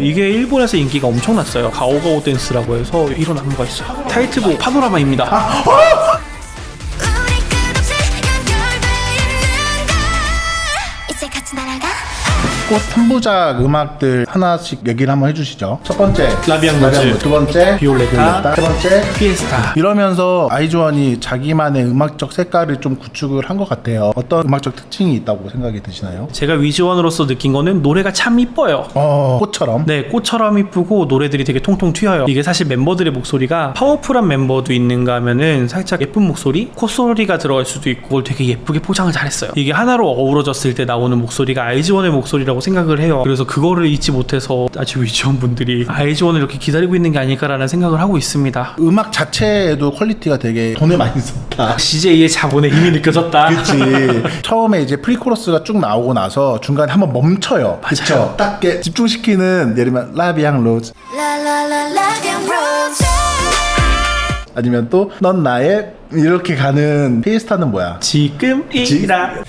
이게 일본에서 인기가 엄청났어요. 가오가오 댄스라고 해서 이런 안무가 있어요. 타이틀곡 파노라마입니다. 꽃 3부작 음악들 하나씩 얘기를 한번 해주시죠. 첫 번째 라비앙 로즈, 두 번째 비올레타, 세 번째 피에스타. 이러면서 아이즈원이 자기만의 음악적 색깔을 좀 구축을 한 것 같아요. 어떤 음악적 특징이 있다고 생각이 드시나요? 제가 위즈원으로서 느낀 거는 노래가 참 이뻐요. 꽃처럼? 네, 꽃처럼 이쁘고 노래들이 되게 통통 튀어요. 이게 사실 멤버들의 목소리가 파워풀한 멤버도 있는가 하면은 살짝 예쁜 목소리? 콧소리가 들어갈 수도 있고 그걸 되게 예쁘게 포장을 잘했어요. 이게 하나로 어우러졌을 때 나오는 목소리가 아이즈원의 목소리라고 생각을 해요. 그래서 그거를 잊지 못해서 아직 위즈원 분들이 아이즈원을 이렇게 기다리고 있는 게 아닐까라는 생각을 하고 있습니다. 음악 자체에도 퀄리티가 되게 돈을 많이 썼다. CJ의 자본의 힘이 느껴졌다. 그치. 처음에 이제 프리코러스가 쭉 나오고 나서 중간에 한번 멈춰요. 그쵸? 딱 집중시키는, 예를 들면 라비앙 로즈 아니면 또 넌 나의 이렇게 가는 피에스타는 뭐야? 지금이라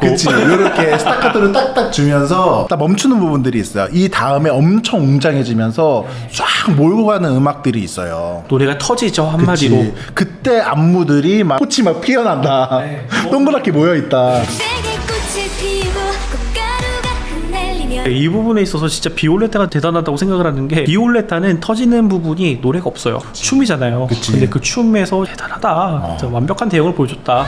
그치. 이렇게 스타카토를 딱딱 주면서 딱 멈추는 부분들이 있어요. 이 다음에 엄청 웅장해지면서 쫙 몰고 가는 음악들이 있어요. 노래가 터지죠, 한마디로. 그치. 그때 안무들이 막 꽃이 막 피어난다. 네. 동그랗게 모여있다. 이 부분에 있어서 진짜 비올레타가 대단하다고 생각을 하는 게, 비올레타는 터지는 부분이 노래가 없어요. 춤이잖아요. 그치. 근데 그 춤에서 대단하다. 진짜 완벽한 대응을 보여줬다.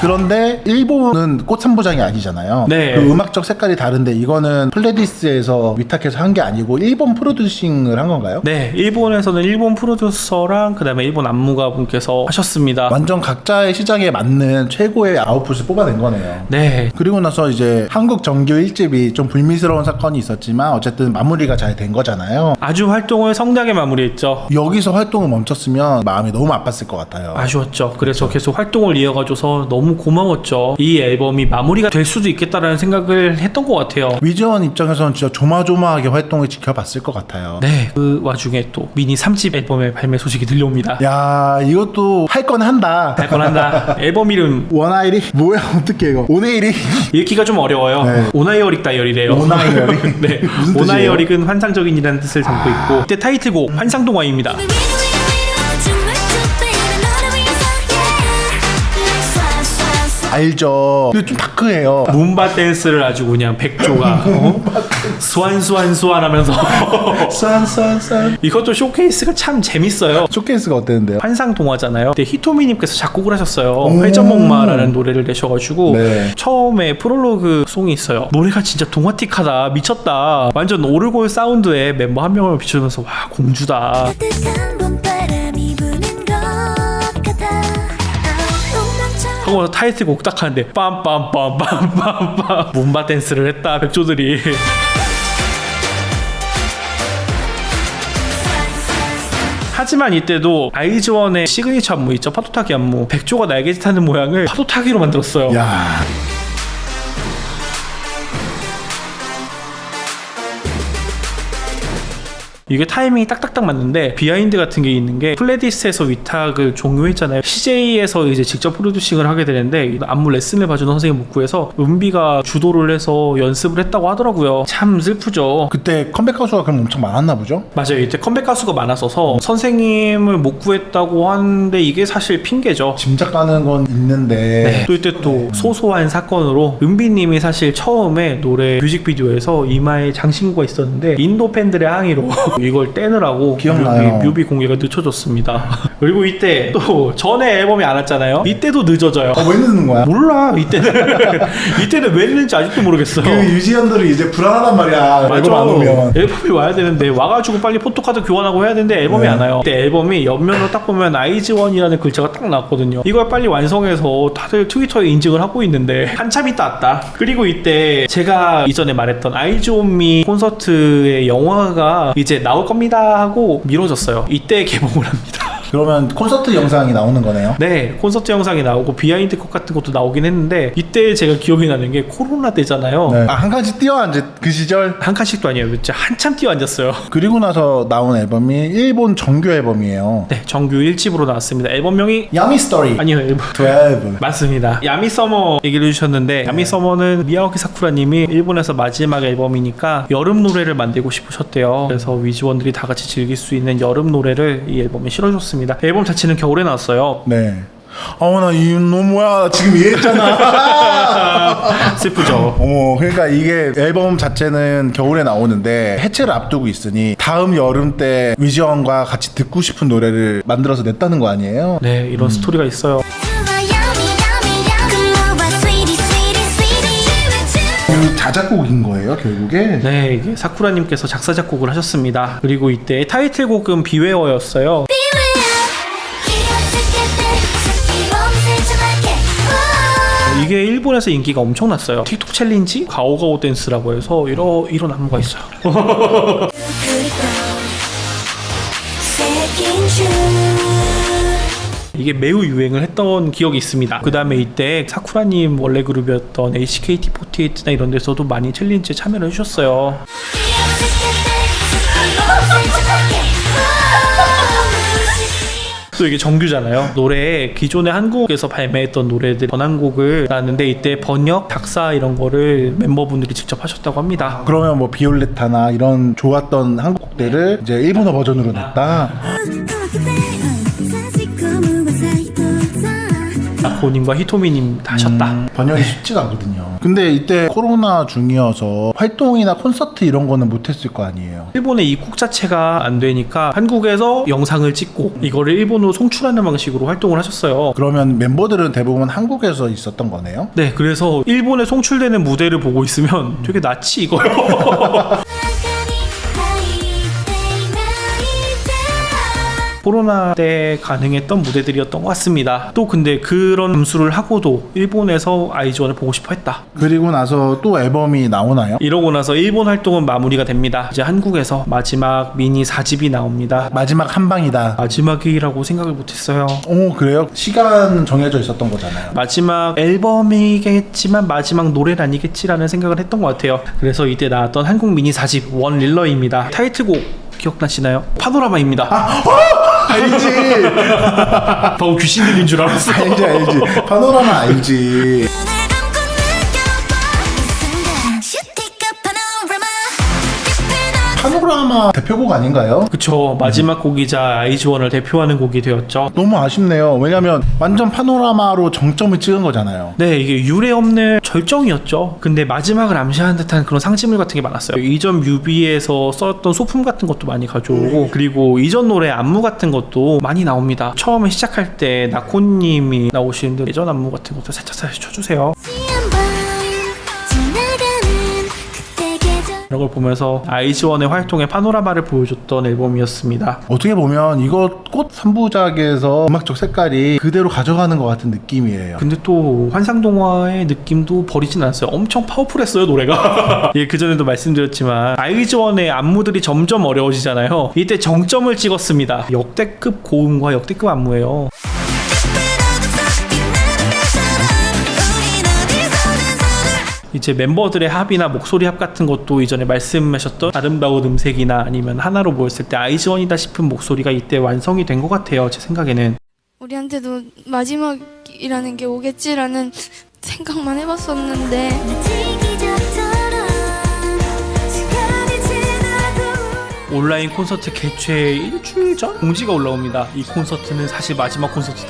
그런데 일본은 꽃 3부장이 아니잖아요. 네. 그 음악적 색깔이 다른데 이거는 플레디스에서 위탁해서 한 게 아니고 일본 프로듀싱을 한 건가요? 네, 일본에서는 일본 프로듀서랑 그 다음에 일본 안무가 분께서 하셨습니다. 완전 각자의 시장에 맞는 최고의 아웃풋을 뽑아낸 거네요. 네. 그리고 나서 이제 한국 정규 1집이 좀 불미스러운 사건이 있었지만 어쨌든 마무리가 잘 된 거잖아요. 아주 활동을 성대하게 마무리했죠. 여기서 활동을 멈췄으면 마음이 너무 아팠을 것 같아요. 아쉬웠죠. 그래서 계속 활동을 이어가줘서 너무 고마웠죠. 이 앨범이 마무리가 될 수도 있겠다라는 생각을 했던 것 같아요. 위즈원 입장에서는 진짜 조마조마하게 활동을 지켜봤을 것 같아요. 네, 그 와중에 또 미니 3집 앨범의 발매 소식이 들려옵니다. 야, 이것도 할 건 한다. 할 건 한다. 앨범 이름 원아이리? 뭐야, 어떻게 이거? 오네이리? 읽기가 좀 어려워요. 네. 오나이어릭 다이어리래요. 오나이어릭? 네, 무슨 뜻이에요? 오나이어릭은 환상적인이라는 뜻을 담고 있고, 이때 타이틀곡 환상동화입니다. 알죠. 근데 좀 다크해요. 문바 댄스를 아주 그냥 백조가 수완수완수완 하면서 싼. 이것도 쇼케이스가 참 재밌어요. 쇼케이스가 어땠는데요? 환상 동화잖아요. 근데 히토미님께서 작곡을 하셨어요. 회전목마라는 노래를 내셔가지고 네. 처음에 프롤로그 송이 있어요. 노래가 진짜 동화틱하다, 미쳤다. 완전 오르골 사운드에 멤버 한 명을 비추면서 와, 공주다. 하고 타이틀곡 딱 하는데 빰빰빰빰빰빰 문바 댄스를 했다, 백조들이. 하지만 이때도 아이즈원의 시그니처 안무 있죠, 파도타기 안무. 백조가 날개 타는 모양을 파도타기로 만들었어요. 야. 이게 타이밍이 딱딱딱 맞는데, 비하인드 같은 게 있는 게, 플레디스에서 위탁을 종료했잖아요. CJ에서 이제 직접 프로듀싱을 하게 되는데, 안무 레슨을 봐주는 선생님 못 구해서 은비가 주도를 해서 연습을 했다고 하더라고요. 참 슬프죠. 그때 컴백 가수가 그럼 엄청 많았나 보죠? 맞아요. 이때 컴백 가수가 많아서서 선생님을 못 구했다고 하는데, 이게 사실 핑계죠. 짐작 가는 건 있는데. 네. 또 이때 또 소소한 사건으로 은비님이 사실 처음에 노래 뮤직비디오에서 이마에 장신구가 있었는데, 인도 팬들의 항의로 이걸 떼느라고 기억나요. 뮤비 공개가 늦춰졌습니다. 그리고 이때 또 전에 앨범이 안 왔잖아요. 이때도 늦어져요. 왜 늦는 거야? 몰라. 이때는 왜 늦는지 아직도 모르겠어. 그 유지연들이 이제 불안하단 말이야. 앨범 안 오면. 앨범이 와야 되는데, 와가지고 빨리 포토카드 교환하고 해야 되는데 앨범이 안 와요. 이때 앨범이 옆면으로 딱 보면 아이즈원이라는 글자가 딱 나왔거든요. 이걸 빨리 완성해서 다들 트위터에 인증을 하고 있는데 한참 있다 왔다. 그리고 이때 제가 이전에 말했던 아이즈원미 콘서트의 영화가 이제 나올 겁니다 하고 미뤄졌어요. 이때 개봉을 합니다. 그러면 콘서트 영상이 나오는 거네요? 네, 콘서트 영상이 나오고 비하인드 컷 같은 것도 나오긴 했는데 이때 제가 기억이 나는 게 코로나 때잖아요. 네. 한 칸씩 뛰어앉은 그 시절? 한 칸씩도 아니에요. 진짜 한참 뛰어앉았어요. 그리고 나서 나온 앨범이 일본 정규 앨범이에요. 네, 정규 1집으로 나왔습니다. 앨범명이 야미 스토리 아니요, 앨범 12. 맞습니다. 야미 서머 얘기를 해주셨는데 야미 서머는 미야오키 사쿠라님이 일본에서 마지막 앨범이니까 여름 노래를 만들고 싶으셨대요. 그래서 위즈원들이 다 같이 즐길 수 있는 여름 노래를 이 앨범에 실어줬습니다. 앨범 자체는 겨울에 나왔어요. 네. 나 이 놈뭐야 지금 이해했잖아. 슬프죠. 어머, 그러니까 이게 앨범 자체는 겨울에 나오는데 해체를 앞두고 있으니 다음 여름 때 위지원과 같이 듣고 싶은 노래를 만들어서 냈다는 거 아니에요? 네, 이런 스토리가 있어요. 그 자작곡인 거예요, 결국에? 네, 이게 사쿠라님께서 작사 작곡을 하셨습니다. 그리고 이때 타이틀곡은 비웨어였어요. 이게 일본에서 인기가 엄청났어요. 틱톡 챌린지, 가오가오 댄스라고 해서 이런 안무가 있어요. 이게 매우 유행을 했던 기억이 있습니다. 그 다음에 이때 사쿠라님 원래 그룹이었던 HKT48나 이런 데서도 많이 챌린지에 참여를 해주셨어요. 또 이게 정규잖아요. 노래에 기존에 한국에서 발매했던 노래들 번안곡을 나왔는데 이때 번역, 작사 이런 거를 멤버분들이 직접 하셨다고 합니다. 그러면 뭐 비올레타나 이런 좋았던 한국 곡들을 이제 일본어 버전으로 냈다. 나코님과 히토미님 다 하셨다. 번역이 쉽지가 않거든요. 근데 이때 코로나 중이어서 활동이나 콘서트 이런 거는 못했을 거 아니에요. 일본의 입국 자체가 안 되니까 한국에서 영상을 찍고 이거를 일본으로 송출하는 방식으로 활동을 하셨어요. 그러면 멤버들은 대부분 한국에서 있었던 거네요? 네, 그래서 일본에 송출되는 무대를 보고 있으면 되게 낯이 익어요. 코로나 때 가능했던 무대들이었던 것 같습니다. 또 근데 그런 점수를 하고도 일본에서 아이즈원을 보고 싶어 했다. 그리고 나서 또 앨범이 나오나요? 이러고 나서 일본 활동은 마무리가 됩니다. 이제 한국에서 마지막 미니 4집이 나옵니다. 마지막 한 방이다. 마지막이라고 생각을 못했어요. 오, 그래요? 시간 정해져 있었던 거잖아요. 마지막 앨범이겠지만 마지막 노래는 아니겠지라는 생각을 했던 것 같아요. 그래서 이때 나왔던 한국 미니 4집 원릴러입니다. 타이틀곡 기억나시나요? 파노라마입니다. 알지. 방금 귀신 들린 줄 알았어. 알지. 파노라마 알지. 파노라마 대표곡 아닌가요? 그쵸. 마지막 곡이자 아이즈원을 대표하는 곡이 되었죠. 너무 아쉽네요. 왜냐면 완전 파노라마로 정점을 찍은 거잖아요. 네, 이게 유례 없는 절정이었죠. 근데 마지막을 암시하는 듯한 그런 상징물 같은 게 많았어요. 이전 뮤비에서 썼던 소품 같은 것도 많이 가져오고 그리고 이전 노래 안무 같은 것도 많이 나옵니다. 처음에 시작할 때 나코님이 나오시는데 예전 안무 같은 것도 살짝 쳐주세요. 이런 걸 보면서 아이즈원의 활동의 파노라마를 보여줬던 앨범이었습니다. 어떻게 보면 이거 꽃 3부작에서 음악적 색깔이 그대로 가져가는 것 같은 느낌이에요. 근데 또 환상동화의 느낌도 버리진 않았어요. 엄청 파워풀했어요, 노래가. 예, 그전에도 말씀드렸지만 아이즈원의 안무들이 점점 어려워지잖아요. 이때 정점을 찍었습니다. 역대급 고음과 역대급 안무예요. 이제 멤버들의 합이나 목소리 합 같은 것도 이전에 말씀하셨던 아름다운 음색이나 아니면 하나로 모였을 때 아이즈원이다 싶은 목소리가 이때 완성이 된 것 같아요. 제 생각에는. 우리한테도 마지막이라는 게 오겠지라는 생각만 해봤었는데 온라인 콘서트 개최 일주일 전 공지가 올라옵니다. 이 콘서트는 사실 마지막 콘서트다.